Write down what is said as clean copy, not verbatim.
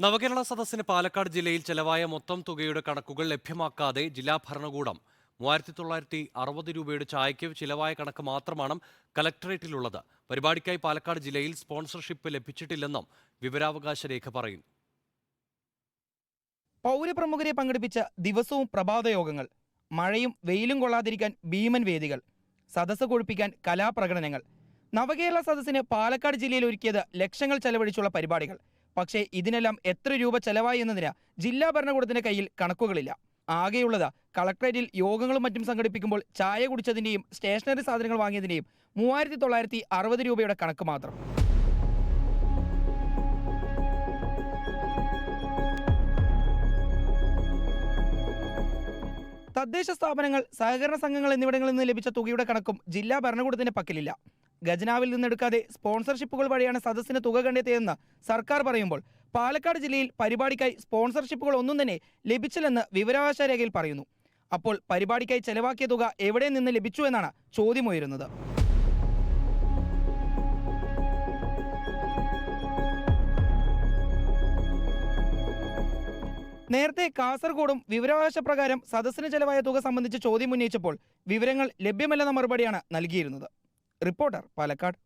നവകേരള സദസ്സിന് പാലക്കാട് ജില്ലയിൽ ചെലവായ മൊത്തം തുകയുടെ കണക്കുകൾ ലഭ്യമാക്കാതെ ജില്ലാ ഭരണകൂടം 3960 രൂപയുടെ ചായയ്ക്ക് ചിലവായ കണക്ക് മാത്രമാണ് കലക്ടറേറ്റിലുള്ളത്. പരിപാടിക്കായി പാലക്കാട് ജില്ലയിൽ സ്പോൺസർഷിപ്പ് ലഭിച്ചിട്ടില്ലെന്നും വിവരാവകാശ രേഖ പറയുന്നു. പൗരപ്രമുഖരെ പങ്കെടുപ്പിച്ച ദിവസവും പ്രഭാതയോഗങ്ങൾ, മഴയും വെയിലും കൊള്ളാതിരിക്കാൻ ഭീമൻ വേദികൾ, സദസ്സ് കൊഴുപ്പിക്കാൻ കലാപ്രകടനങ്ങൾ. നവകേരള സദസ്സിന് പാലക്കാട് ജില്ലയിൽ ഒരുക്കിയത് ലക്ഷങ്ങൾ ചെലവഴിച്ചുള്ള പരിപാടികൾ. പക്ഷേ ഇതിനെല്ലാം എത്ര രൂപ ചെലവായി എന്നതിന് ജില്ലാ ഭരണകൂടത്തിന്റെ കയ്യിൽ കണക്കുകളില്ല. ആകെയുള്ളത് കളക്ടറേറ്റിൽ യോഗങ്ങളും മറ്റും സംഘടിപ്പിക്കുമ്പോൾ ചായ കുടിച്ചതിന്റെയും സ്റ്റേഷനറി സാധനങ്ങൾ വാങ്ങിയതിന്റെയും 3960 രൂപയുടെ കണക്ക് മാത്രം. തദ്ദേശ സ്ഥാപനങ്ങൾ, സഹകരണ സംഘങ്ങൾ എന്നിവിടങ്ങളിൽ നിന്ന് ലഭിച്ച തുകയുടെ കണക്കും ജില്ലാ ഭരണകൂടത്തിന്റെ പക്കലില്ല. ഖജനാവിൽ നിന്നെടുക്കാതെ സ്പോൺസർഷിപ്പുകൾ വഴിയാണ് സദസ്സിന് തുക കണ്ടെത്തിയതെന്ന് സർക്കാർ പറയുമ്പോൾ പാലക്കാട് ജില്ലയിൽ പരിപാടിക്കായി സ്പോൺസർഷിപ്പുകൾ ഒന്നും തന്നെ ലഭിച്ചില്ലെന്ന് വിവരാവകാശ രേഖയിൽ പറയുന്നു. അപ്പോൾ പരിപാടിക്കായി ചെലവാക്കിയ തുക എവിടെ നിന്ന് ലഭിച്ചു എന്നാണ് ചോദ്യമുയരുന്നത്. നേരത്തെ കാസർഗോഡും വിവരാവകാശ പ്രകാരം സദസ്സിന് ചെലവായ തുക സംബന്ധിച്ച് ചോദ്യം ഉന്നയിച്ചപ്പോൾ വിവരങ്ങൾ ലഭ്യമല്ലെന്ന മറുപടിയാണ് നൽകിയിരുന്നത്. റിപ്പോർട്ടർ, പാലക്കാട്.